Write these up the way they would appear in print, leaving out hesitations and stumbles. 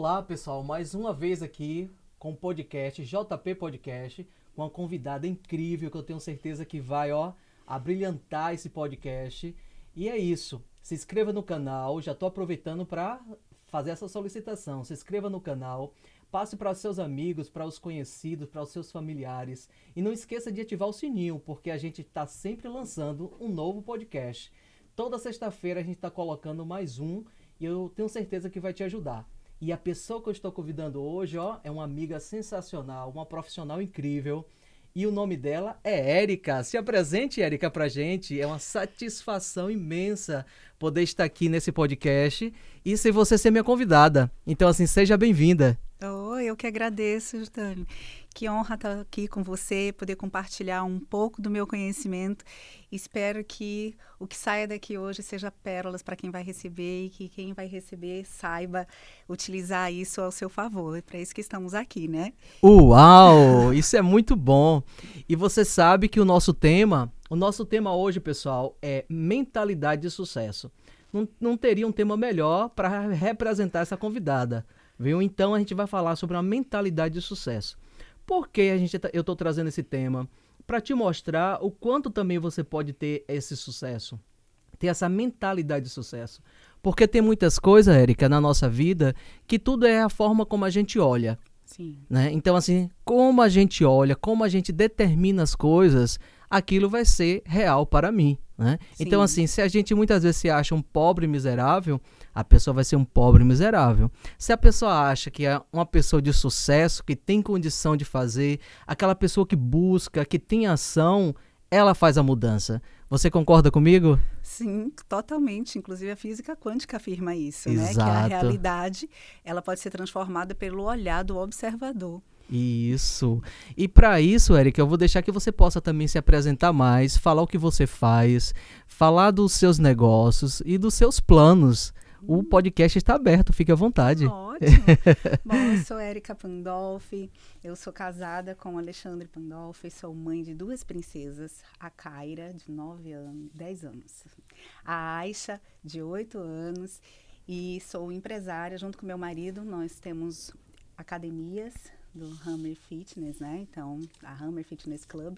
Olá, pessoal, mais uma vez aqui com o podcast JP Podcast, com uma convidada incrível que eu tenho certeza que vai, abrilhantar esse podcast. E é isso, se inscreva no canal, já estou aproveitando para fazer essa solicitação. Se inscreva no canal, passe para os seus amigos, para os conhecidos, para os seus familiares. E não esqueça de ativar o sininho, porque a gente está sempre lançando um novo podcast. Toda sexta-feira a gente está colocando mais um e eu tenho certeza que vai te ajudar. E a pessoa que eu estou convidando hoje, é uma amiga sensacional, uma profissional incrível. E o nome dela é Érica. Se apresente, Érica, pra gente. É uma satisfação imensa poder estar aqui nesse podcast e se você ser minha convidada. Então, assim, seja bem-vinda. Oh, eu que agradeço, Jordânia. Que honra estar aqui com você, poder compartilhar um pouco do meu conhecimento. Espero que o que saia daqui hoje seja pérolas para quem vai receber e que quem vai receber saiba utilizar isso ao seu favor. É para isso que estamos aqui, né? Uau! Isso é muito bom. E você sabe que o nosso tema hoje, pessoal, é mentalidade de sucesso. Não teria um tema melhor para representar essa convidada. Viu? Então a gente vai falar sobre a mentalidade de sucesso. Por que eu estou trazendo esse tema? Para te mostrar o quanto também você pode ter esse sucesso. Ter essa mentalidade de sucesso. Porque tem muitas coisas, Érica, na nossa vida, que tudo é a forma como a gente olha. Sim. Né? Então, assim, como a gente olha, como a gente determina as coisas, aquilo vai ser real para mim. Né? Então, assim, se a gente muitas vezes se acha um pobre miserável, a pessoa vai ser um pobre miserável. Se a pessoa acha que é uma pessoa de sucesso, que tem condição de fazer, aquela pessoa que busca, que tem ação, ela faz a mudança. Você concorda comigo? Sim, totalmente. Inclusive a física quântica afirma isso, Exato. Né? Que a realidade ela pode ser transformada pelo olhar do observador. Isso. E para isso, Érica, eu vou deixar que você possa também se apresentar mais, falar o que você faz, falar dos seus negócios e dos seus planos. O podcast está aberto, fique à vontade. Ótimo. Bom, eu sou Érica Pandolfi, eu sou casada com Alexandre Pandolfi, sou mãe de 2 princesas, a Kaira, de 10 anos, a Aisha, de 8 anos, e sou empresária. Junto com meu marido, nós temos academias do Hammer Fitness, né? Então, a Hammer Fitness Club.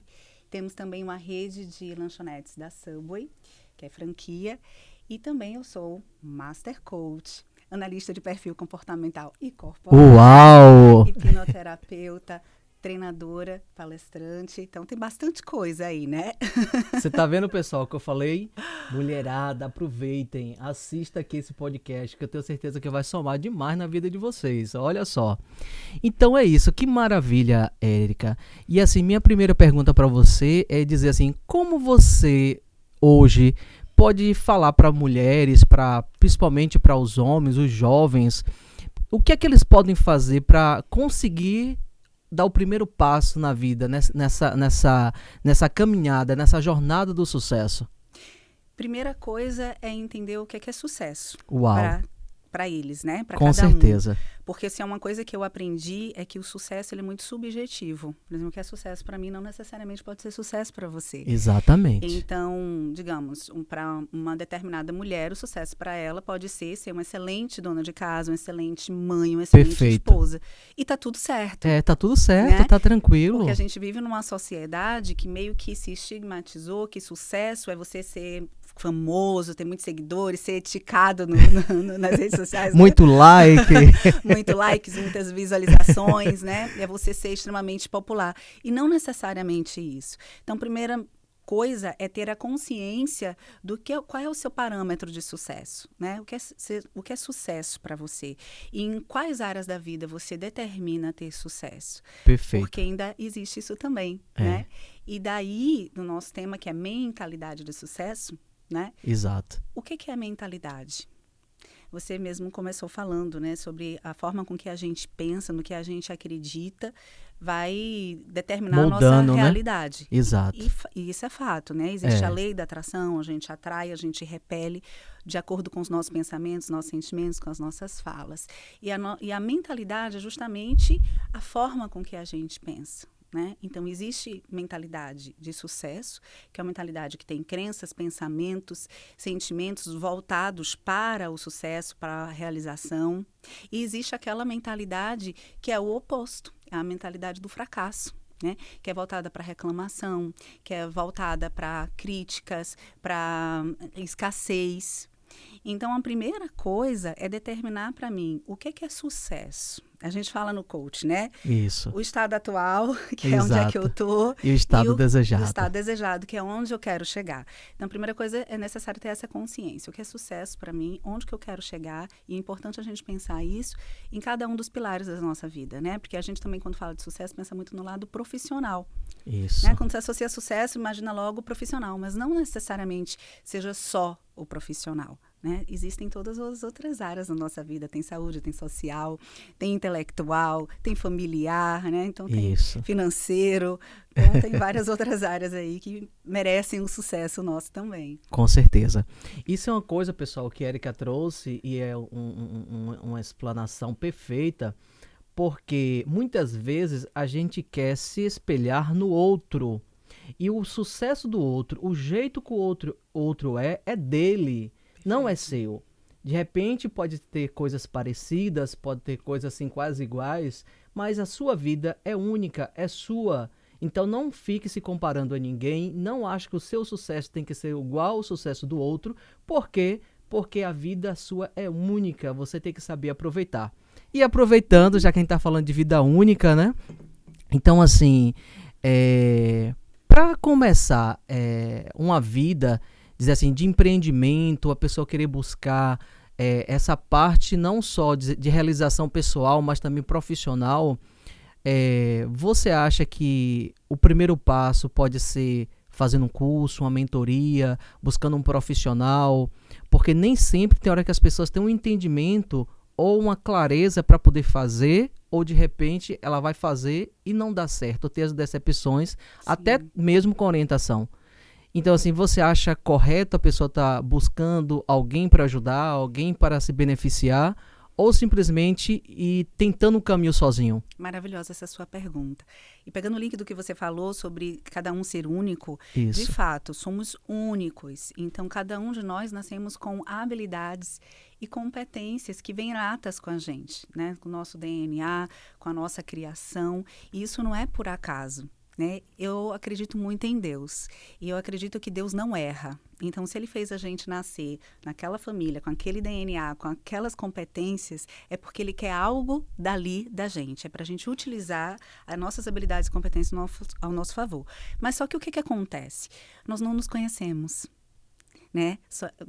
Temos também uma rede de lanchonetes da Subway, que é franquia. E também eu sou Master Coach, analista de perfil comportamental e corporal. Uau! Hipnoterapeuta, treinadora, palestrante. Então, tem bastante coisa aí, né? Você tá vendo, pessoal, que eu falei? Mulherada, aproveitem, assista aqui esse podcast, que eu tenho certeza que vai somar demais na vida de vocês. Olha só. Então é isso, que maravilha, Érica. E assim, minha primeira pergunta para você é dizer assim, como você hoje pode falar para mulheres, principalmente para os homens, os jovens, o que é que eles podem fazer para conseguir dar o primeiro passo na vida, nessa caminhada, nessa jornada do sucesso? Primeira coisa é entender o que é sucesso. Uau! Para eles, né? Para Com cada certeza. Porque se é uma coisa que eu aprendi é que o sucesso ele é muito subjetivo. Por exemplo, o que é sucesso para mim não necessariamente pode ser sucesso para você. Exatamente. Então, digamos, para uma determinada mulher, o sucesso para ela pode ser uma excelente dona de casa, uma excelente mãe, uma excelente esposa. E tá tudo certo. Tá tudo certo, né? Tá tranquilo. Porque a gente vive numa sociedade que meio que se estigmatizou que sucesso é você ser famoso, ter muitos seguidores, ser eticado nas redes sociais. Muito like. Muito likes, muitas visualizações, né? É você ser extremamente popular. E não necessariamente isso. Então, primeira coisa é ter a consciência qual é o seu parâmetro de sucesso, né? O que é sucesso para você? E em quais áreas da vida você determina ter sucesso? Perfeito. Porque ainda existe isso também, né? E daí, no nosso tema, que é mentalidade de sucesso, né? Exato. O que é a mentalidade? Você mesmo começou falando, né, sobre a forma com que a gente pensa, no que a gente acredita, vai determinar moldando, a nossa realidade. Né? Exato. E isso é fato, né? Existe a lei da atração, a gente atrai, a gente repele de acordo com os nossos pensamentos, nossos sentimentos, com as nossas falas. E a mentalidade é justamente a forma com que a gente pensa. né? Então, existe mentalidade de sucesso, que é uma mentalidade que tem crenças, pensamentos, sentimentos voltados para o sucesso, para a realização. E existe aquela mentalidade que é o oposto, é a mentalidade do fracasso, né? Que é voltada para reclamação, que é voltada para críticas, para escassez. Então, a primeira coisa é determinar para mim o que é sucesso. A gente fala no coach, né? Isso. O estado atual, que é onde é que eu tô. E o estado desejado. O estado desejado, que é onde eu quero chegar. Então, a primeira coisa é necessário ter essa consciência. O que é sucesso para mim, onde que eu quero chegar. E é importante a gente pensar isso em cada um dos pilares da nossa vida, né? Porque a gente também, quando fala de sucesso, pensa muito no lado profissional. Isso. Né? Quando você associa sucesso, imagina logo o profissional. Mas não necessariamente seja só o profissional. Né? Existem todas as outras áreas da nossa vida. Tem saúde, tem social, tem intelectual, tem familiar, né? Então tem financeiro. Então tem várias outras áreas aí que merecem um sucesso nosso também. Com certeza. Isso é uma coisa, pessoal, que a Érica trouxe e é uma explanação perfeita, porque muitas vezes a gente quer se espelhar no outro. E o sucesso do outro, o jeito que o outro é dele. Não é seu. De repente pode ter coisas parecidas, pode ter coisas assim quase iguais, mas a sua vida é única, é sua. Então não fique se comparando a ninguém, não ache que o seu sucesso tem que ser igual ao sucesso do outro. Por quê? Porque a vida sua é única, você tem que saber aproveitar. E aproveitando, já que a gente está falando de vida única, né? Então assim, para começar uma vida, dizer assim, de empreendimento, a pessoa querer buscar essa parte não só de realização pessoal, mas também profissional, você acha que o primeiro passo pode ser fazendo um curso, uma mentoria, buscando um profissional? Porque nem sempre tem hora que as pessoas têm um entendimento ou uma clareza para poder fazer, ou de repente ela vai fazer e não dá certo, ou ter as decepções, até mesmo com orientação. Então, assim, você acha correto a pessoa estar buscando alguém para ajudar, alguém para se beneficiar, ou simplesmente ir tentando o caminho sozinho? Maravilhosa essa sua pergunta. E pegando o link do que você falou sobre cada um ser único, Isso. De fato, somos únicos. Então, cada um de nós nascemos com habilidades e competências que vêm natas com a gente, né? Com o nosso DNA, com a nossa criação. E isso não é por acaso. Né? Eu acredito muito em Deus e eu acredito que Deus não erra. Então, se Ele fez a gente nascer naquela família, com aquele DNA, com aquelas competências, é porque Ele quer algo dali da gente. É para a gente utilizar as nossas habilidades e competências ao nosso favor. Mas só que o que acontece? Nós não nos conhecemos. Né?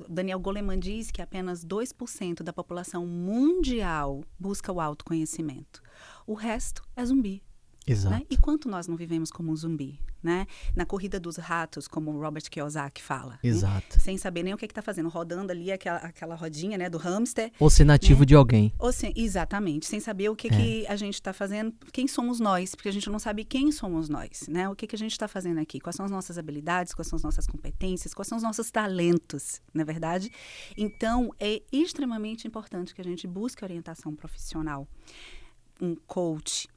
Daniel Goleman diz que apenas 2% da população mundial busca o autoconhecimento. O resto é zumbi. Exato. Né? E quanto nós não vivemos como um zumbi, né? Na corrida dos ratos, como o Robert Kiyosaki fala. Exato. Né? Sem saber nem o que está fazendo, rodando ali aquela rodinha, né, do hamster. Ou ser nativo, né, de alguém. Exatamente, sem saber o que a gente está fazendo, quem somos nós, porque a gente não sabe quem somos nós, né? O que a gente está fazendo aqui, quais são as nossas habilidades, quais são as nossas competências, quais são os nossos talentos, não é verdade? Então, é extremamente importante que a gente busque orientação profissional, um coach.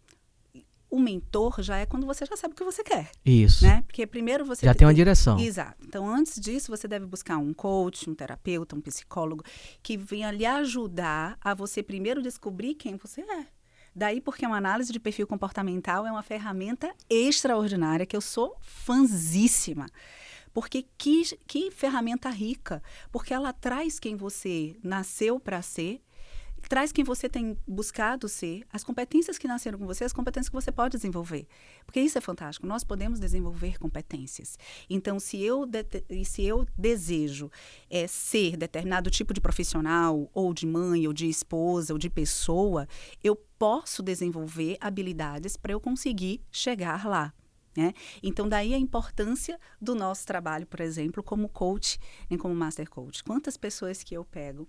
O mentor já é quando você já sabe o que você quer. Isso. Né? Porque primeiro você... Já tem uma direção. Exato. Então, antes disso, você deve buscar um coach, um terapeuta, um psicólogo, que venha lhe ajudar a você primeiro descobrir quem você é. Daí, porque uma análise de perfil comportamental é uma ferramenta extraordinária, que eu sou fãzíssima. Porque que ferramenta rica. Porque ela traz quem você nasceu para ser, traz quem você tem buscado ser, as competências que nasceram com você, as competências que você pode desenvolver. Porque isso é fantástico, nós podemos desenvolver competências. Então, se eu desejo ser determinado tipo de profissional, ou de mãe, ou de esposa, ou de pessoa, eu posso desenvolver habilidades para eu conseguir chegar lá. Né? Então, daí a importância do nosso trabalho, por exemplo, como coach e como master coach. Quantas pessoas que eu pego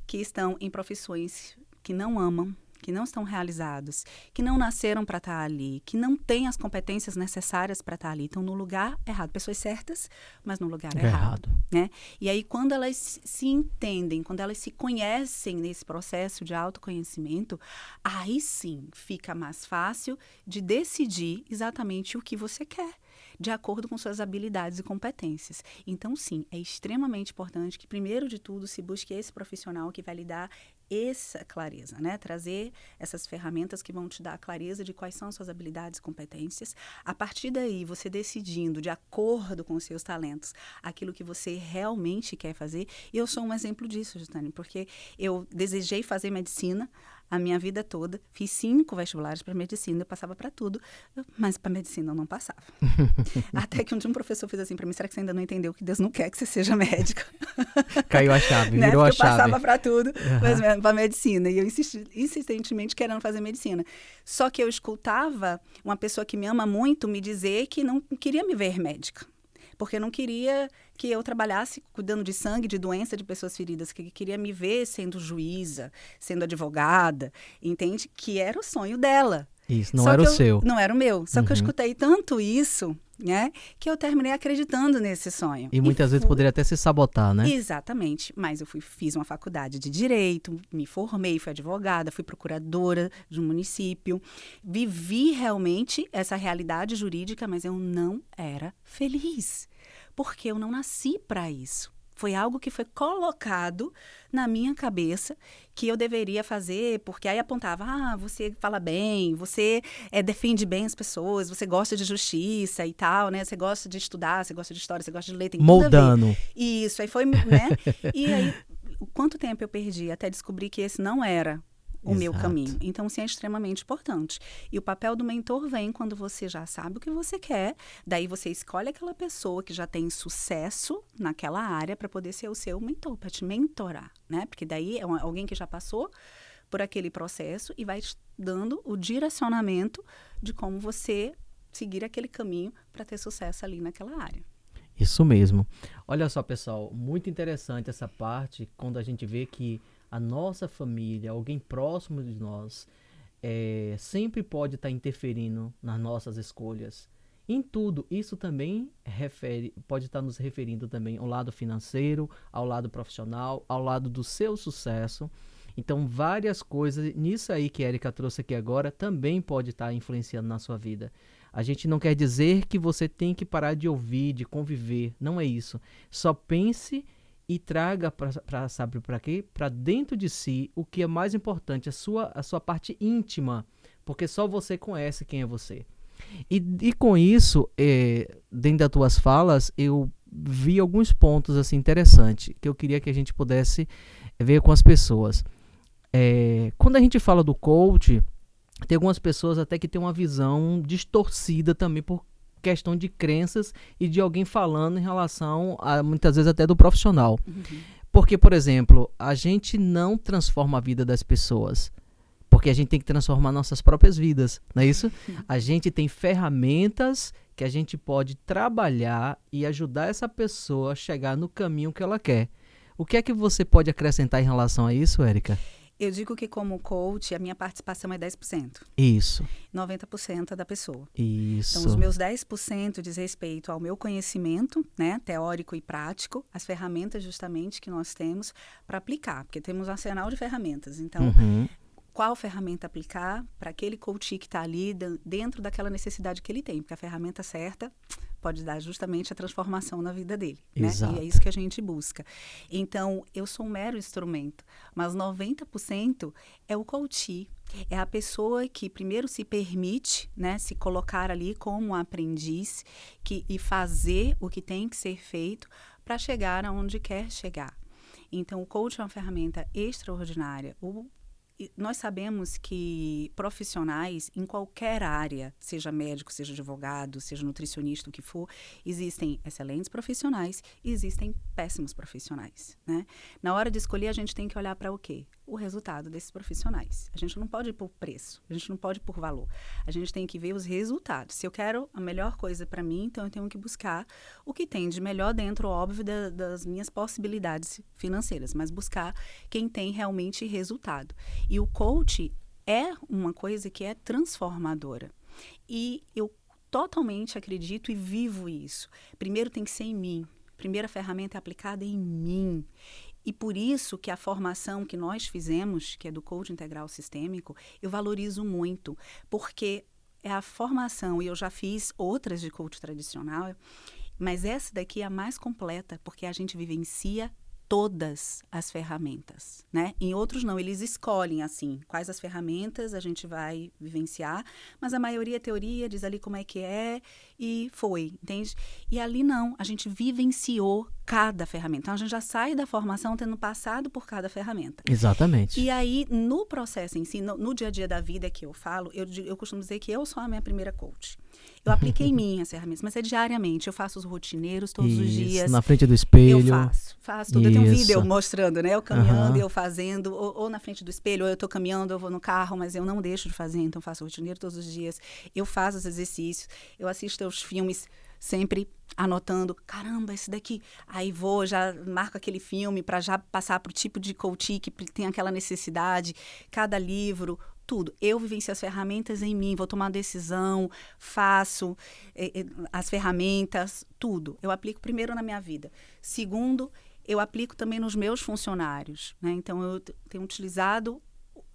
que estão em profissões que não amam, que não estão realizados, que não nasceram para estar ali, que não têm as competências necessárias para estar ali, estão no lugar errado. Pessoas certas, mas no lugar errado. Né? E aí, quando elas se entendem, quando elas se conhecem nesse processo de autoconhecimento, aí sim fica mais fácil de decidir exatamente o que você quer, de acordo com suas habilidades e competências. Então, sim, é extremamente importante que, primeiro de tudo, se busque esse profissional que vai lhe dar essa clareza, né? Trazer essas ferramentas que vão te dar a clareza de quais são as suas habilidades e competências. A partir daí, você decidindo, de acordo com os seus talentos, aquilo que você realmente quer fazer. E eu sou um exemplo disso, Justane, porque eu desejei fazer medicina a minha vida toda, fiz 5 vestibulares para medicina, eu passava para tudo, mas para medicina eu não passava. Até que um dia um professor fez assim para mim: será que você ainda não entendeu que Deus não quer que você seja médico? Caiu a chave, né? virou Porque a chave. Eu passava para tudo, mas para medicina, e eu insistentemente querendo fazer medicina. Só que eu escutava uma pessoa que me ama muito me dizer que não queria me ver médica, porque não queria que eu trabalhasse cuidando de sangue, de doença de pessoas feridas, que queria me ver sendo juíza, sendo advogada, entende? Que era o sonho dela. Isso, não era o seu. Não era o meu. Só que eu escutei tanto isso, né, que eu terminei acreditando nesse sonho. E muitas vezes poderia até se sabotar, né? Exatamente. Mas eu fiz uma faculdade de Direito, me formei, fui advogada, fui procuradora de um município. Vivi realmente essa realidade jurídica, mas eu não era feliz. Porque eu não nasci para isso. Foi algo que foi colocado na minha cabeça que eu deveria fazer, porque aí apontava: você fala bem, você defende bem as pessoas, você gosta de justiça e tal, né? Você gosta de estudar, você gosta de história, você gosta de ler, tem tudo a ver. Moldando. Isso, aí foi, né? E aí, quanto tempo eu perdi até descobrir que esse não era o meu caminho. Então, sim, é extremamente importante. E o papel do mentor vem quando você já sabe o que você quer, daí você escolhe aquela pessoa que já tem sucesso naquela área para poder ser o seu mentor, para te mentorar, né? Porque daí é alguém que já passou por aquele processo e vai te dando o direcionamento de como você seguir aquele caminho para ter sucesso ali naquela área. Isso mesmo. Olha só, pessoal, muito interessante essa parte, quando a gente vê que a nossa família, alguém próximo de nós, sempre pode estar interferindo nas nossas escolhas. Em tudo, isso também pode estar nos referindo também ao lado financeiro, ao lado profissional, ao lado do seu sucesso. Então, várias coisas, nisso aí que a Erika trouxe aqui agora, também pode estar influenciando na sua vida. A gente não quer dizer que você tem que parar de ouvir, de conviver, não é isso. Só pense e traga para quê? Para dentro de si o que é mais importante, a sua parte íntima, porque só você conhece quem é você. E com isso, dentro das tuas falas, eu vi alguns pontos assim interessantes que eu queria que a gente pudesse ver com as pessoas. Quando a gente fala do coach, tem algumas pessoas até que têm uma visão distorcida também por questão de crenças e de alguém falando em relação a, muitas vezes, até do profissional. Porque, por exemplo, a gente não transforma a vida das pessoas, porque a gente tem que transformar nossas próprias vidas, não é isso? A gente tem ferramentas que a gente pode trabalhar e ajudar essa pessoa a chegar no caminho que ela quer. O que é que você pode acrescentar em relação a isso, Erika? Eu digo que, como coach, a minha participação é 10%. Isso. 90% é da pessoa. Isso. Então, os meus 10% diz respeito ao meu conhecimento, né, teórico e prático, as ferramentas justamente que nós temos para aplicar, porque temos um arsenal de ferramentas. Então, qual ferramenta aplicar para aquele coach que está ali dentro daquela necessidade que ele tem, porque a ferramenta certa pode dar justamente a transformação na vida dele, né? E é isso que a gente busca. Então, eu sou um mero instrumento, mas 90% é o coach, é a pessoa que primeiro se permite, né, se colocar ali como um aprendiz e fazer o que tem que ser feito para chegar aonde quer chegar. Então, o coach é uma ferramenta extraordinária. Nós sabemos que profissionais em qualquer área, seja médico, seja advogado, seja nutricionista, o que for, existem excelentes profissionais e existem péssimos profissionais, né? Na hora de escolher, a gente tem que olhar para o quê? O resultado desses profissionais. A gente não pode ir por preço, a gente não pode ir por valor. A gente tem que ver os resultados. Se eu quero a melhor coisa para mim, então eu tenho que buscar o que tem de melhor dentro, óbvio, das minhas possibilidades financeiras, mas buscar quem tem realmente resultado. E o coach, é uma coisa que é transformadora. E eu totalmente acredito e vivo isso. Primeiro tem que ser em mim. Primeira ferramenta é aplicada em mim. E por isso que a formação que nós fizemos, que é do coach integral sistêmico, eu valorizo muito, porque é a formação, e eu já fiz outras de coach tradicional, mas essa daqui é a mais completa, porque a gente vivencia todas as ferramentas, né? Em outros não, eles escolhem assim, quais as ferramentas a gente vai vivenciar, mas a maioria é teoria, diz ali como é que é e foi, entende? E ali não, a gente vivenciou cada ferramenta. Então, a gente já sai da formação tendo passado por cada ferramenta. Exatamente. E aí, no processo em si, no dia a dia da vida que eu falo, eu costumo dizer que eu sou a minha primeira coach. Eu apliquei em mim as ferramentas, mas é diariamente. Eu faço os rotineiros todos os dias. Na frente do espelho. Eu faço tudo. Eu tenho um vídeo mostrando, né? Eu caminhando e eu fazendo, ou na frente do espelho, ou eu tô caminhando, eu vou no carro, mas eu não deixo de fazer, então eu faço rotineiro todos os dias. Eu faço os exercícios, eu assisto aos filmes, sempre anotando, caramba, esse daqui. Aí vou, já marco aquele filme para já passar pro tipo de coach que tem aquela necessidade, cada livro, tudo. Eu vivencio as ferramentas em mim, vou tomar uma decisão, faço as ferramentas, tudo. Eu aplico primeiro na minha vida. Segundo, eu aplico também nos meus funcionários, né? Então, eu tenho utilizado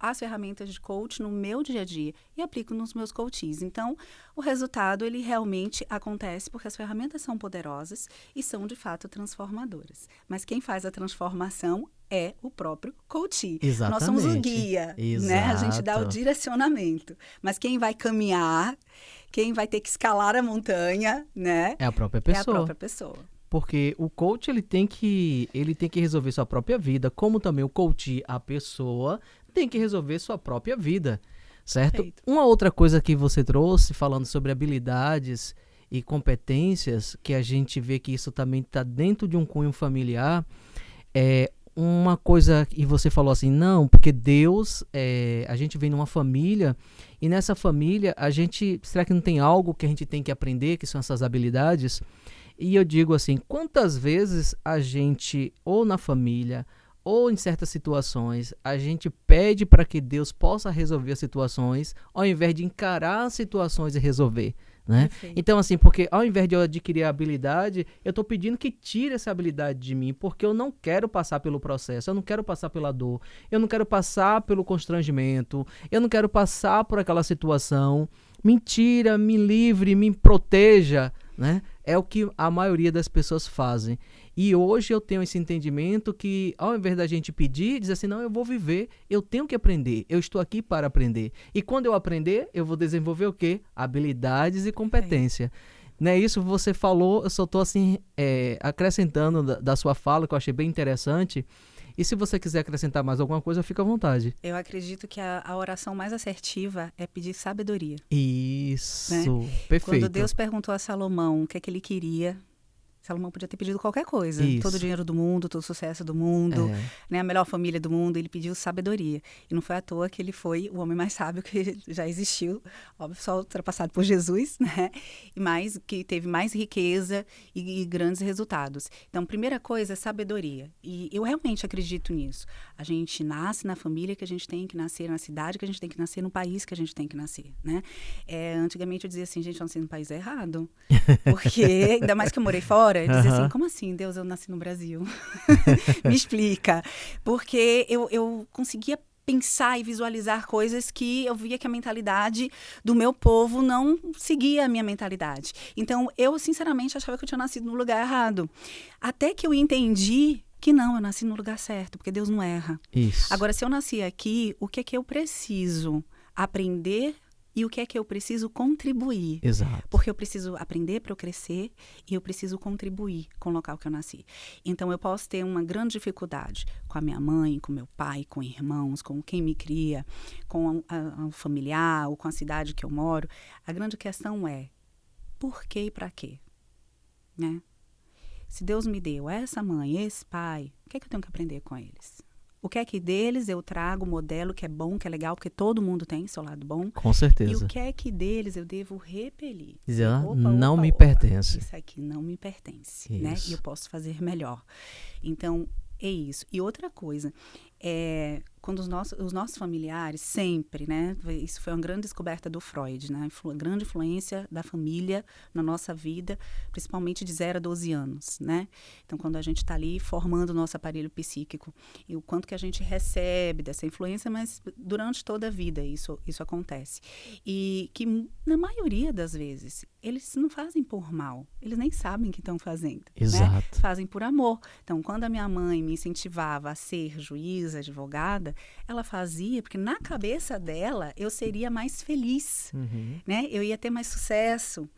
as ferramentas de coach no meu dia a dia e aplico nos meus coaches. Então, o resultado, ele realmente acontece porque as ferramentas são poderosas e são, de fato, transformadoras. Mas quem faz a transformação é o próprio coach. Exatamente. Nós somos o guia, né? A gente dá o direcionamento. Mas quem vai caminhar, quem vai ter que escalar a montanha, né? É a própria pessoa. É a própria pessoa. Porque o coach, ele tem que resolver sua própria vida, como também o coach, a pessoa, tem que resolver sua própria vida, certo? Perfeito. Uma outra coisa que você trouxe, falando sobre habilidades e competências, que a gente vê que isso também está dentro de um cunho familiar, é uma coisa que você falou assim, não, porque Deus, a gente vem numa família, e nessa família, será que não tem algo que a gente tem que aprender, que são essas habilidades? E eu digo assim, quantas vezes a gente, ou na família, ou em certas situações, a gente pede para que Deus possa resolver as situações, ao invés de encarar as situações e resolver, né? Perfeito. Então assim, porque ao invés de eu adquirir a habilidade, eu estou pedindo que tire essa habilidade de mim, porque eu não quero passar pelo processo, eu não quero passar pela dor, eu não quero passar pelo constrangimento, eu não quero passar por aquela situação. Mentira, me livre, me proteja, né? É o que a maioria das pessoas fazem. E hoje eu tenho esse entendimento que, ao invés da gente pedir, dizer assim, não, eu vou viver, eu tenho que aprender, eu estou aqui para aprender. E quando eu aprender, eu vou desenvolver o quê? Habilidades e competência. Não é isso que você falou, eu só estou assim, acrescentando da sua fala, que eu achei bem interessante. E se você quiser acrescentar mais alguma coisa, fica à vontade. Eu acredito que a oração mais assertiva é pedir sabedoria. Isso, né? Perfeito. Quando Deus perguntou a Salomão o que é que ele queria, Salomão podia ter pedido qualquer coisa. Isso. Todo o dinheiro do mundo, todo o sucesso do mundo, né, a melhor família do mundo. Ele pediu sabedoria. E não foi à toa que ele foi o homem mais sábio que já existiu. Óbvio, só ultrapassado por Jesus, né? Mas que teve mais riqueza e grandes resultados. Então, primeira coisa é sabedoria. E eu realmente acredito nisso. A gente nasce na família que a gente tem que nascer, na cidade que a gente tem que nascer, no país que a gente tem que nascer, né? Antigamente eu dizia assim, gente, eu nasci no país errado. Porque, ainda mais que eu morei fora, eu dizia assim, como assim, Deus, eu nasci no Brasil? Me explica. Porque eu conseguia pensar e visualizar coisas que eu via que a mentalidade do meu povo não seguia a minha mentalidade. Então, eu, sinceramente, achava que eu tinha nascido no lugar errado. Até que eu entendi que não, eu nasci no lugar certo, porque Deus não erra. Isso. Agora, se eu nasci aqui, o que é que eu preciso aprender e o que é que eu preciso contribuir? Exato. Porque eu preciso aprender para eu crescer e eu preciso contribuir com o local que eu nasci. Então, eu posso ter uma grande dificuldade com a minha mãe, com meu pai, com irmãos, com quem me cria, com o familiar ou com a cidade que eu moro. A grande questão é por quê e para quê? Né? Se Deus me deu essa mãe, esse pai, o que é que eu tenho que aprender com eles? O que é que deles eu trago, modelo que é bom, que é legal, porque todo mundo tem seu lado bom. Com certeza. E o que é que deles eu devo repelir? Dizer, não me pertence. Isso aqui não me pertence, Isso. né? E eu posso fazer melhor. Então, é isso. E outra coisa, quando os nossos familiares, sempre, né? Isso foi uma grande descoberta do Freud, né? Grande influência da família na nossa vida, principalmente de 0 a 12 anos, né? Então, quando a gente está ali formando o nosso aparelho psíquico, e o quanto que a gente recebe dessa influência, mas durante toda a vida isso acontece. E que, na maioria das vezes, eles não fazem por mal, eles nem sabem que estão fazendo. Exato. Né? Fazem por amor. Então, quando a minha mãe me incentivava a ser juíza, advogada, ela fazia porque na cabeça dela eu seria mais feliz, né? Eu ia ter mais sucesso.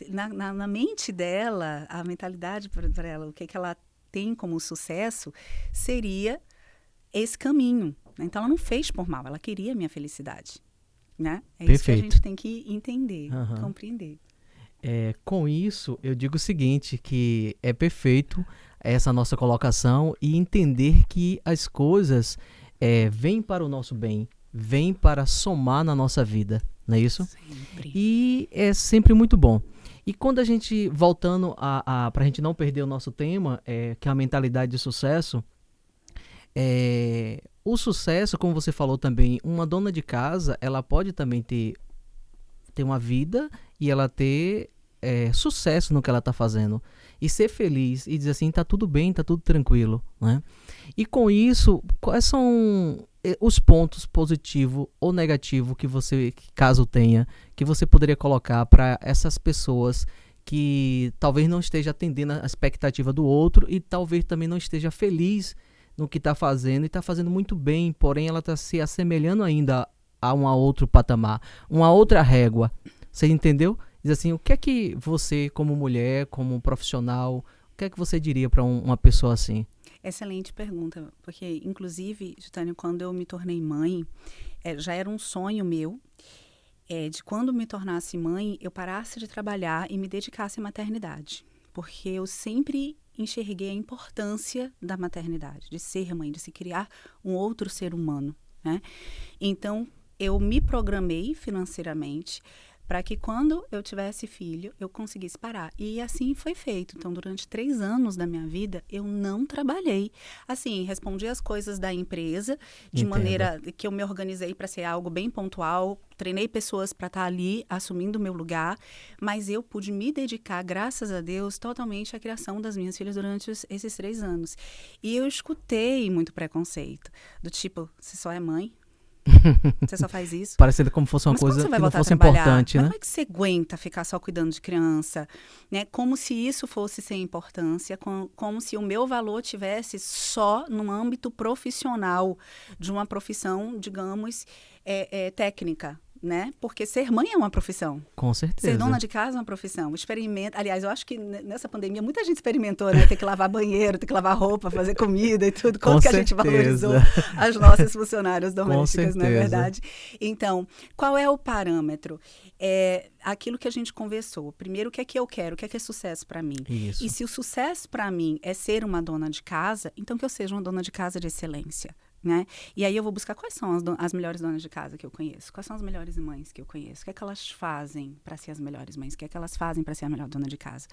Na mente dela, a mentalidade para ela, o que ela tem como sucesso seria esse caminho. Então, ela não fez por mal, ela queria a minha felicidade. Né? Perfeito. Isso que a gente tem que entender, compreender. Com isso, eu digo o seguinte, que é perfeito essa nossa colocação e entender que as coisas vêm para o nosso bem, vêm para somar na nossa vida, não é isso? Sempre. E é sempre muito bom. E quando a gente, voltando para a gente não perder o nosso tema, que é a mentalidade de sucesso, o sucesso, como você falou também, uma dona de casa, ela pode também ter uma vida e ela ter sucesso no que ela está fazendo. E ser feliz e dizer assim, tá tudo bem, tá tudo tranquilo, né? E com isso, quais são os pontos positivos ou negativos que você, caso tenha, que você poderia colocar para essas pessoas que talvez não esteja atendendo a expectativa do outro e talvez também não esteja feliz no que está fazendo e está fazendo muito bem, porém ela está se assemelhando ainda a um outro patamar, uma outra régua. Você entendeu? Diz assim, o que é que você, como mulher, como profissional, o que é que você diria para uma pessoa assim? Excelente pergunta, porque inclusive, Jitânia, quando eu me tornei mãe, já era um sonho meu, de quando me tornasse mãe, eu parasse de trabalhar e me dedicasse à maternidade, porque eu sempre enxerguei a importância da maternidade, de ser mãe, de se criar um outro ser humano, né? Então, eu me programei financeiramente para que quando eu tivesse filho, eu conseguisse parar. E assim foi feito. Então, durante 3 anos da minha vida, eu não trabalhei. Assim, respondi as coisas da empresa de maneira que eu me organizei para ser algo bem pontual, treinei pessoas para estar ali, assumindo o meu lugar, mas eu pude me dedicar, graças a Deus, totalmente à criação das minhas filhas durante esses 3 anos. E eu escutei muito preconceito, do tipo, você só é mãe? Você só faz isso? Parecendo como fosse uma coisa que não fosse importante, né? Como é que você aguenta ficar só cuidando de criança? Né? Como se isso fosse sem importância, como se o meu valor tivesse só no âmbito profissional de uma profissão, digamos, técnica. Né? Porque ser mãe é uma profissão. Com certeza. Ser dona de casa é uma profissão. Aliás, eu acho que nessa pandemia muita gente experimentou, né? Ter que lavar banheiro, ter que lavar roupa, fazer comida e tudo. Quanto que a gente valorizou as nossas funcionárias domésticas, não é verdade? Então, qual é o parâmetro? Aquilo que a gente conversou. Primeiro, o que é que eu quero? O que é sucesso para mim? Isso. E se o sucesso para mim é ser uma dona de casa, então que eu seja uma dona de casa de excelência. Né? E aí eu vou buscar quais são as melhores donas de casa que eu conheço, quais são as melhores mães que eu conheço, o que é que elas fazem para ser as melhores mães, o que é que elas fazem para ser a melhor dona de casa,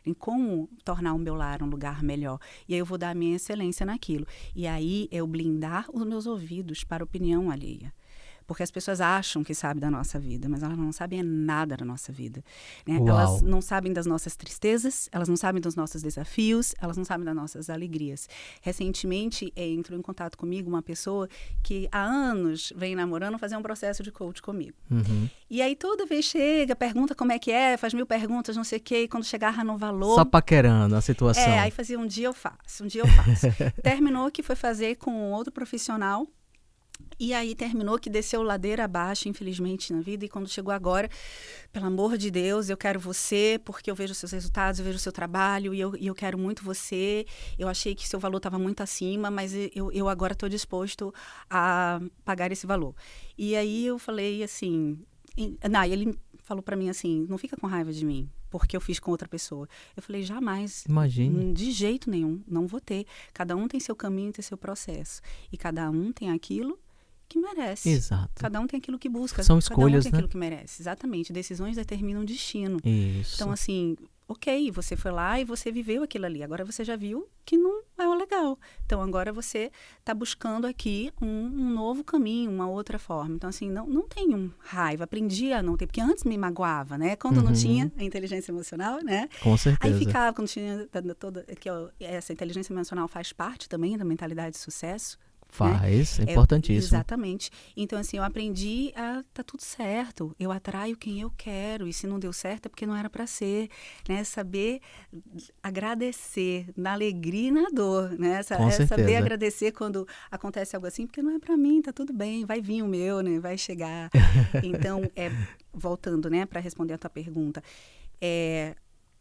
em como tornar o meu lar um lugar melhor. E aí eu vou dar a minha excelência naquilo. E aí eu blindar os meus ouvidos para a opinião alheia. Porque as pessoas acham que sabem da nossa vida, mas elas não sabem nada da nossa vida. Né? Elas não sabem das nossas tristezas, elas não sabem dos nossos desafios, elas não sabem das nossas alegrias. Recentemente, entrou em contato comigo uma pessoa que há anos vem namorando fazer um processo de coach comigo. E aí toda vez chega, pergunta como é que faz 1000 perguntas, não sei o quê, e quando chegar no valor... Só paquerando a situação. Aí fazia um dia eu faço. Terminou que foi fazer com outro profissional. E aí terminou que desceu ladeira abaixo, infelizmente, na vida. E quando chegou agora, pelo amor de Deus, eu quero você, porque eu vejo os seus resultados, eu vejo o seu trabalho, e eu quero muito você. Eu achei que seu valor estava muito acima, mas eu agora estou disposto a pagar esse valor. E aí eu falei assim... ele falou para mim assim, não fica com raiva de mim, porque eu fiz com outra pessoa. Eu falei, jamais. Imagine. De jeito nenhum, não vou ter. Cada um tem seu caminho, tem seu processo. E cada um tem aquilo que merece. Exato. Cada um tem aquilo que busca. São escolhas, cada um tem aquilo que merece. Exatamente. Decisões determinam destino. Isso. Então, assim, ok, você foi lá e você viveu aquilo ali. Agora você já viu que não Ah, legal. Então, agora você está buscando aqui um novo caminho, uma outra forma. Então, assim, não tenho raiva. Aprendi a não ter, porque antes me magoava, né? Quando não tinha a inteligência emocional, né? Com certeza. Aí ficava, quando tinha toda... essa inteligência emocional faz parte também da mentalidade de sucesso. Faz, né? É importantíssimo. Exatamente. Então, assim, eu aprendi a tá tudo certo. Eu atraio quem eu quero. E se não deu certo é porque não era para ser, né? Saber agradecer na alegria e na dor, né? Saber agradecer quando acontece algo assim, porque não é para mim, tá tudo bem, vai vir o meu, né? Vai chegar. Então, voltando, né, para responder a tua pergunta,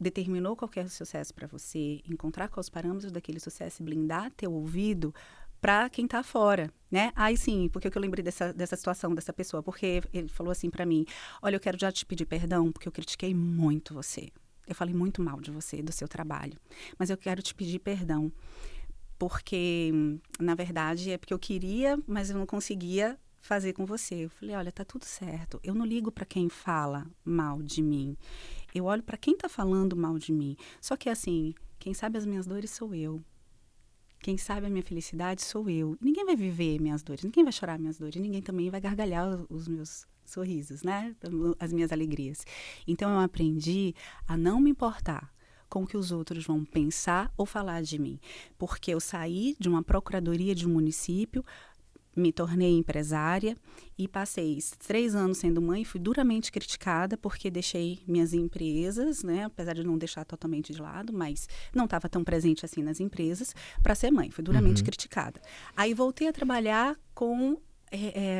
determinou qual que é o sucesso para você, encontrar quais os parâmetros daquele sucesso e blindar teu ouvido para quem está fora, né? Aí sim, porque eu lembrei dessa situação dessa pessoa, porque ele falou assim para mim, olha, eu quero já te pedir perdão, porque eu critiquei muito você. Eu falei muito mal de você, do seu trabalho. Mas eu quero te pedir perdão, porque, na verdade, é porque eu queria, mas eu não conseguia fazer com você. Eu falei, olha, tá tudo certo. Eu não ligo para quem fala mal de mim. Eu olho para quem tá falando mal de mim. Só que, assim, quem sabe as minhas dores sou eu. Quem sabe a minha felicidade sou eu. Ninguém vai viver minhas dores, ninguém vai chorar minhas dores, ninguém também vai gargalhar os meus sorrisos, né? As minhas alegrias. Então, eu aprendi a não me importar com o que os outros vão pensar ou falar de mim. Porque eu saí de uma procuradoria de um município, me tornei empresária e passei 3 anos sendo mãe. Fui duramente criticada porque deixei minhas empresas, né, apesar de não deixar totalmente de lado, mas não estava tão presente assim nas empresas, para ser mãe. Fui duramente criticada. Aí voltei a trabalhar com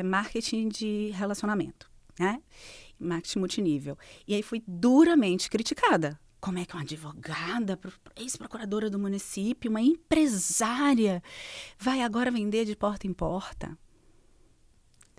marketing de relacionamento, né? Marketing multinível. E aí fui duramente criticada. Como é que uma advogada, ex-procuradora do município, uma empresária, vai agora vender de porta em porta?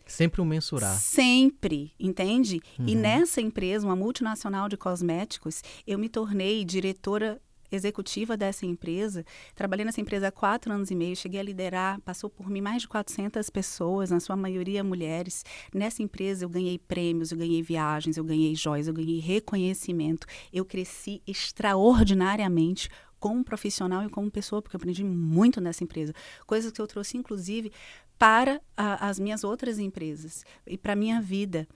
Sempre um mensurar. Sempre, entende? E nessa empresa, uma multinacional de cosméticos, eu me tornei diretora executiva dessa empresa. Trabalhei nessa empresa há 4 anos e meio, cheguei a liderar, passou por mim mais de 400 pessoas, na sua maioria mulheres. Nessa empresa eu ganhei prêmios, eu ganhei viagens, eu ganhei joias, eu ganhei reconhecimento. Eu cresci extraordinariamente como profissional e como pessoa, porque eu aprendi muito nessa empresa. Coisas que eu trouxe, inclusive, para as minhas outras empresas e para a minha vida.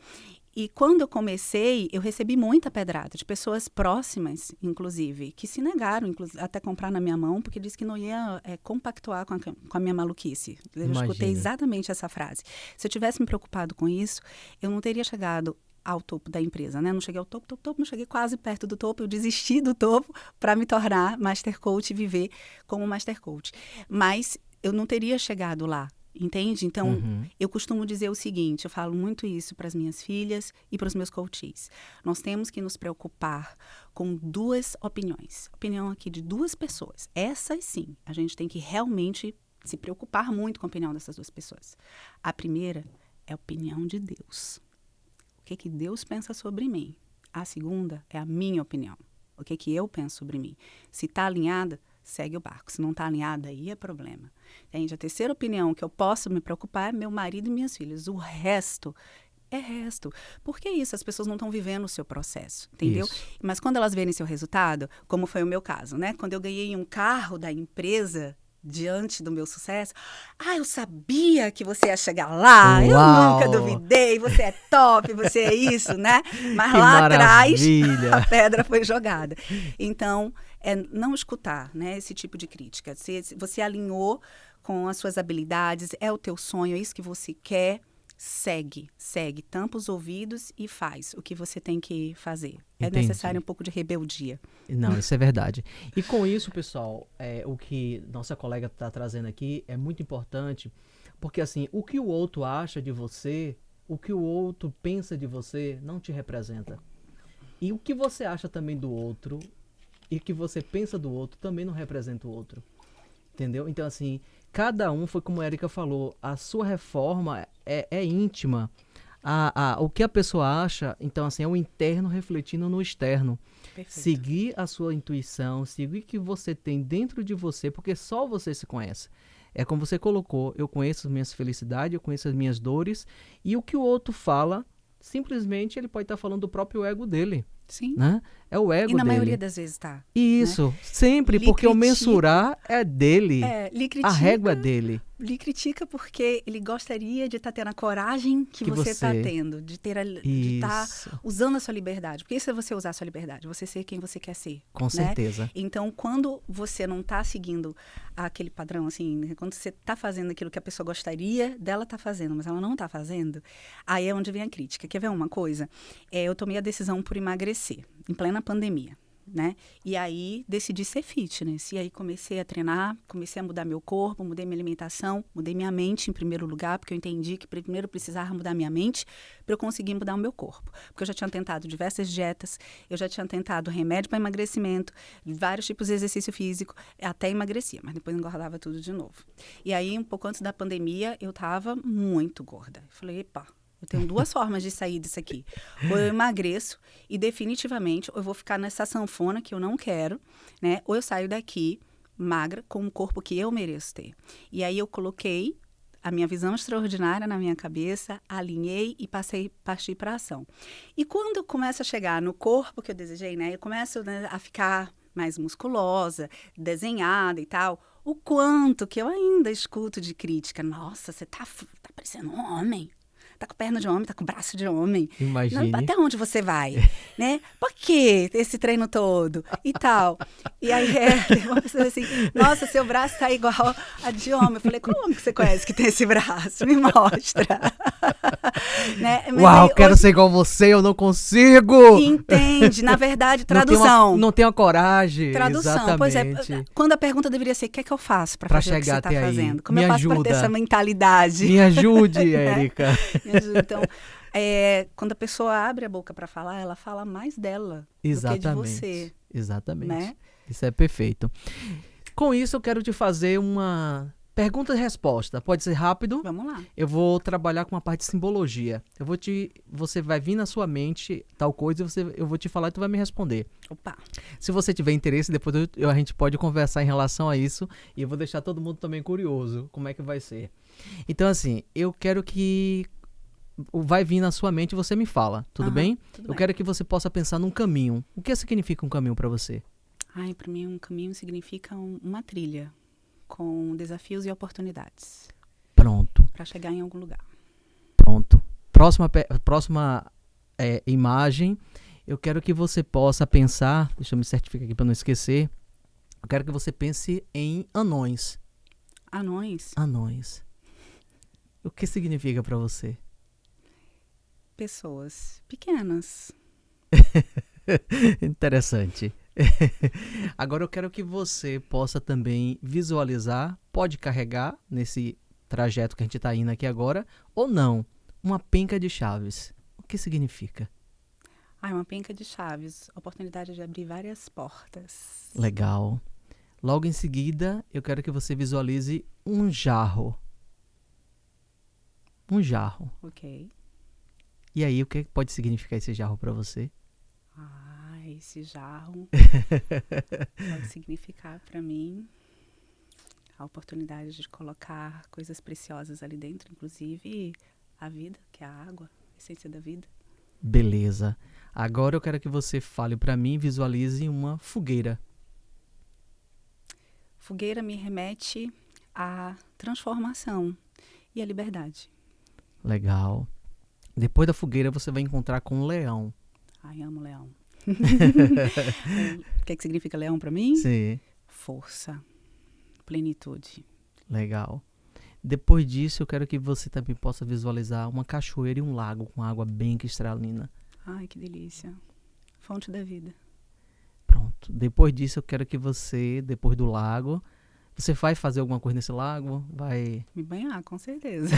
E quando eu comecei, eu recebi muita pedrada de pessoas próximas, inclusive, que se negaram até comprar na minha mão, porque disse que não ia compactuar com a minha maluquice. Eu escutei exatamente essa frase. Se eu tivesse me preocupado com isso, eu não teria chegado ao topo da empresa, né? Não cheguei ao topo, não cheguei quase perto do topo. Eu desisti do topo para me tornar Master Coach e viver como Master Coach. Mas eu não teria chegado lá. Entende? Então, eu costumo dizer o seguinte, eu falo muito isso para as minhas filhas e para os meus coaches. Nós temos que nos preocupar com 2 opiniões. Opinião aqui de 2 pessoas. Essas sim, a gente tem que realmente se preocupar muito com a opinião dessas 2 pessoas. A primeira é a opinião de Deus. O que Deus pensa sobre mim? A segunda é a minha opinião. O que eu penso sobre mim? Se está alinhada, segue o barco. Se não está alinhada, aí é problema. Entende? A terceira opinião que eu posso me preocupar é meu marido e minhas filhas. O resto é resto. Por que isso? As pessoas não estão vivendo o seu processo, entendeu? Isso. Mas quando elas verem seu resultado, como foi o meu caso, né? Quando eu ganhei um carro da empresa diante do meu sucesso, eu sabia que você ia chegar lá, Uau. Eu nunca duvidei, você é top, você é isso, né? Mas que lá maravilha. atrás, a pedra foi jogada. Então, não escutar, né, esse tipo de crítica. Você alinhou com as suas habilidades, é o teu sonho, é isso que você quer, segue, tampa os ouvidos e faz o que você tem que fazer. É necessário um pouco de rebeldia. Não, isso é verdade. E com isso, pessoal, o que nossa colega está trazendo aqui é muito importante, porque assim, o que o outro acha de você, o que o outro pensa de você, não te representa. E o que você acha também do outro, e o que você pensa do outro, também não representa o outro. Entendeu? Então, assim, cada um, foi como a Érica falou, a sua reforma é íntima. O que a pessoa acha, então, assim, é o interno refletindo no externo. Perfeito. Seguir a sua intuição, seguir o que você tem dentro de você, porque só você se conhece. É como você colocou, eu conheço as minhas felicidades, eu conheço as minhas dores, e o que o outro fala, simplesmente ele pode estar falando do próprio ego dele. Sim. Né? É o ego E na dele. maioria das vezes tá. Isso, sempre, Lhe porque o critica. mensurar é dele. Lhe A critica, régua é dele. lhe critica porque ele gostaria de estar tendo a coragem que Que você está você- tendo, de estar Isso, usando a sua liberdade. Porque isso é você usar a sua liberdade, você ser quem você quer ser. com né? certeza. Então, quando você não está seguindo aquele padrão, assim, né, quando você está fazendo aquilo que a pessoa gostaria dela estar fazendo, mas ela não está fazendo, aí é onde vem a crítica. Quer ver uma coisa? Eu tomei a decisão por emagrecer, em plena pandemia. Né? E aí decidi ser fitness. E aí comecei a treinar, comecei a mudar meu corpo, mudei minha alimentação, mudei minha mente em primeiro lugar, porque eu entendi que primeiro eu precisava mudar minha mente para eu conseguir mudar o meu corpo. Porque eu já tinha tentado diversas dietas, eu já tinha tentado remédio para emagrecimento, vários tipos de exercício físico, até emagrecia, mas depois engordava tudo de novo. E aí, um pouco antes da pandemia, eu estava muito gorda. Eu falei, epa, eu tenho duas formas de sair disso aqui. Ou eu emagreço e definitivamente eu vou ficar nessa sanfona que eu não quero, né? Ou eu saio daqui magra com o corpo que eu mereço ter. E aí eu coloquei a minha visão extraordinária na minha cabeça, alinhei e parti para ação. E quando eu começo a chegar no corpo que eu desejei, né? Eu começo, né, a ficar mais musculosa, desenhada e tal. O quanto que eu ainda escuto de crítica. Nossa, você tá parecendo um homem. Tá com perna de homem, tá com braço de homem. Imagine. Até onde você vai, né? Por que esse treino todo e tal? E aí uma pessoa assim, nossa, seu braço tá igual a de homem. Eu falei, qual homem que você conhece que tem esse braço? Me mostra. Né? Mas Uau, aí, quero ser igual você, eu não consigo! Entende? Na verdade, tradução. Não tenho a coragem. Tradução. Exatamente. Pois é, quando a pergunta deveria ser, o que é que eu faço para fazer o que você está fazendo? Como Me eu faço para ajuda. ter essa mentalidade? Me ajude, Érica. Me ajuda. Então, quando a pessoa abre a boca para falar, ela fala mais dela Exatamente. do que de você. Exatamente. Né? Isso é perfeito. Com isso, eu quero te fazer uma pergunta e resposta. Pode ser rápido? Vamos lá. Eu vou trabalhar com uma parte de simbologia. Você vai vir na sua mente tal coisa e eu vou te falar e tu vai me responder. Opa. Se você tiver interesse, depois a gente pode conversar em relação a isso e eu vou deixar todo mundo também curioso como é que vai ser. Então, assim, eu quero que vai vir na sua mente e você me fala, tudo bem? Tudo eu bem. quero que você possa pensar num caminho. O que significa um caminho para você? Para mim, um caminho significa uma trilha com desafios e oportunidades. Pronto. Para chegar em algum lugar. Pronto. Próxima imagem. Eu quero que você possa pensar, deixa eu me certificar aqui para não esquecer. Eu quero que você pense em anões. Anões? Anões. O que significa para você? Pessoas pequenas. Interessante. Agora eu quero que você possa também visualizar, pode carregar nesse trajeto que a gente está indo aqui agora, ou não, uma penca de chaves. O que significa? Uma penca de chaves, oportunidade de abrir várias portas. Legal. Logo em seguida, eu quero que você visualize um jarro. Um jarro. Ok. E aí, o que pode significar esse jarro para você? Esse jarro pode significar para mim a oportunidade de colocar coisas preciosas ali dentro, inclusive a vida, que é a água, a essência da vida. Beleza. Agora eu quero que você fale para mim e visualize uma fogueira. Fogueira me remete à transformação e à liberdade. Legal. Depois da fogueira você vai encontrar com um leão. Amo leão. O que significa leão para mim? Sim. Força, plenitude. Legal. Depois disso, eu quero que você também possa visualizar uma cachoeira e um lago com água bem cristalina. Que delícia. Fonte da vida. Pronto. Depois disso, eu quero que você, depois do lago, você vai fazer alguma coisa nesse lago? Vai me banhar, com certeza.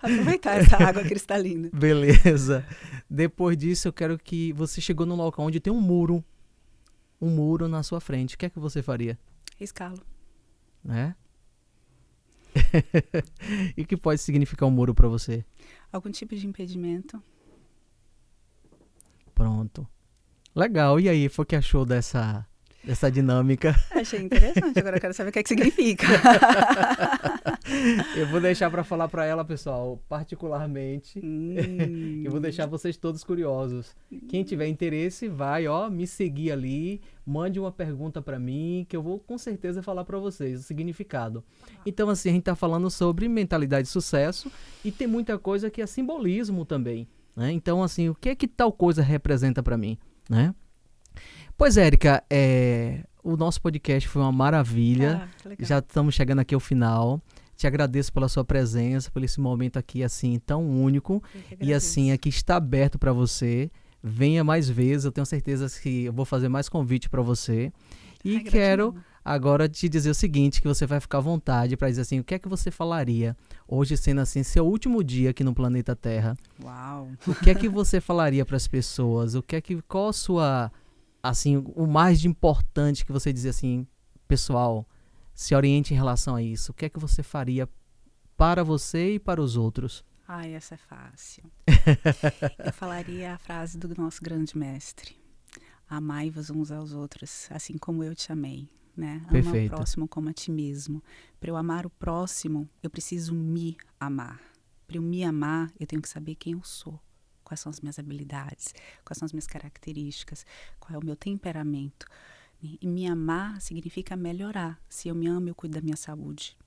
Aproveitar essa água cristalina. Beleza. Depois disso, eu quero que você chegou num local onde tem um muro. Um muro na sua frente. O que é que você faria? Escalo. Né? E o que pode significar um muro para você? Algum tipo de impedimento. Pronto. Legal. E aí, foi o que achou dessa dessa dinâmica. Achei interessante, agora eu quero saber o que é que significa. Eu vou deixar para falar para ela, pessoal, particularmente. Eu vou deixar vocês todos curiosos. Quem tiver interesse, vai, ó, me seguir ali, mande uma pergunta para mim, que eu vou com certeza falar para vocês o significado. Então, assim, a gente tá falando sobre mentalidade de sucesso e tem muita coisa que é simbolismo também, né? Então, assim, o que é que tal coisa representa para mim, né? Pois, Érica, o nosso podcast foi uma maravilha. Que legal. Já estamos chegando aqui ao final. Te agradeço pela sua presença, por esse momento aqui, assim, tão único. Eu que E, agradeço. assim, aqui está aberto para você. Venha mais vezes. Eu tenho certeza que eu vou fazer mais convite para você. E Ai, quero gratidão. agora te dizer o seguinte, que você vai ficar à vontade para dizer assim, o que é que você falaria hoje, sendo assim, seu último dia aqui no planeta Terra? Uau. O que é que você falaria para as pessoas? Qual a sua, assim, o mais de importante que você dizer assim, pessoal, se oriente em relação a isso. O que é que você faria para você e para os outros? Ai, essa é fácil. Eu falaria a frase do nosso grande mestre. Amai-vos uns aos outros, assim como eu te amei, né? Ama Perfeito. o próximo como a ti mesmo. Para eu amar o próximo, eu preciso me amar. Para eu me amar, eu tenho que saber quem eu sou. Quais são as minhas habilidades, quais são as minhas características, qual é o meu temperamento. E me amar significa melhorar. Se eu me amo, eu cuido da minha saúde.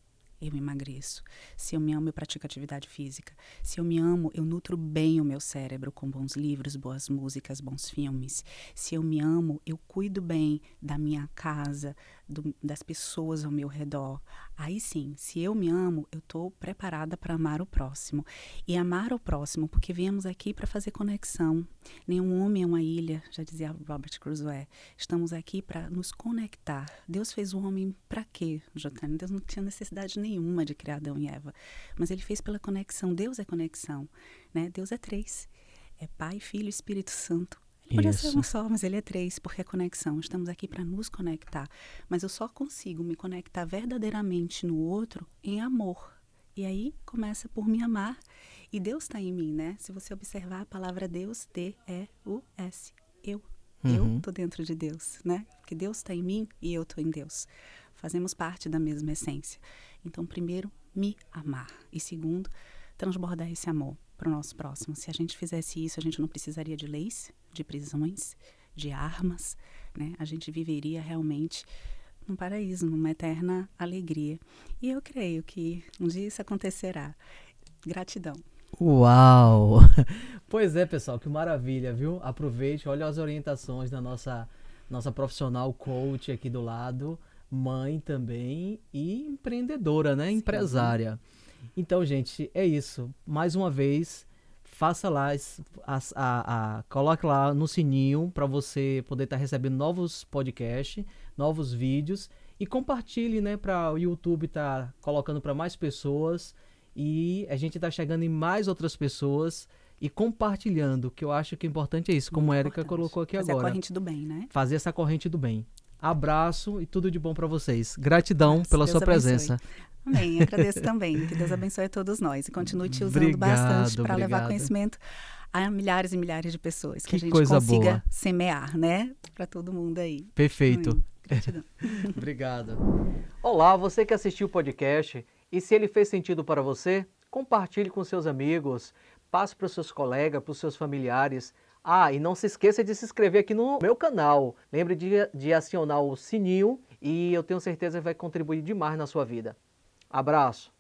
Eu emagreço. Se eu me amo, eu pratico atividade física. Se eu me amo, eu nutro bem o meu cérebro com bons livros, boas músicas, bons filmes. Se eu me amo, eu cuido bem da minha casa, das pessoas ao meu redor. Aí sim, se eu me amo, eu estou preparada para amar o próximo. E amar o próximo, porque viemos aqui para fazer conexão. Nenhum homem é uma ilha, já dizia Robert Crusoe. Estamos aqui para nos conectar. Deus fez o homem para quê, Jotane? Deus não tinha necessidade nenhuma de criar Adão e Eva. Mas ele fez pela conexão. Deus é conexão, né? Deus é 3. É Pai, Filho e Espírito Santo. Ele podia ser um só, mas ele é 3, porque é conexão. Estamos aqui para nos conectar. Mas eu só consigo me conectar verdadeiramente no outro em amor. E aí começa por me amar. E Deus está em mim, né? Se você observar a palavra Deus, D-E-U-S. Eu estou dentro de Deus, né? Porque Deus está em mim e eu estou em Deus. Fazemos parte da mesma essência. Então, primeiro, me amar. E segundo, transbordar esse amor para o nosso próximo. Se a gente fizesse isso, a gente não precisaria de leis, de prisões, de armas, né? A gente viveria realmente num paraíso, numa eterna alegria. E eu creio que um dia isso acontecerá. Gratidão. Uau! Pois é, pessoal, que maravilha, viu? Aproveite, olha as orientações da nossa profissional coach aqui do lado, mãe também e empreendedora, né? Sim. Empresária. Então, gente, é isso. Mais uma vez, faça lá, coloque lá no sininho para você poder estar recebendo novos podcasts, novos vídeos e compartilhe, né? Para o YouTube estar colocando para mais pessoas e a gente está chegando em mais outras pessoas e compartilhando, que eu acho que o importante é isso, como a Érica colocou aqui agora. Fazer a corrente do bem, né? Fazer essa corrente do bem. Abraço e tudo de bom para vocês. Gratidão pela Deus sua abençoe. Presença. Amém, agradeço também. Que Deus abençoe a todos nós e continue te usando bastante para levar conhecimento a milhares e milhares de pessoas. Que a gente consiga boa. Semear, né? Para todo mundo aí. Perfeito. Amém. Gratidão. Obrigado. Olá, você que assistiu o podcast e se ele fez sentido para você, compartilhe com seus amigos, passe para os seus colegas, para os seus familiares. Ah, e não se esqueça de se inscrever aqui no meu canal. Lembre de acionar o sininho e eu tenho certeza que vai contribuir demais na sua vida. Abraço!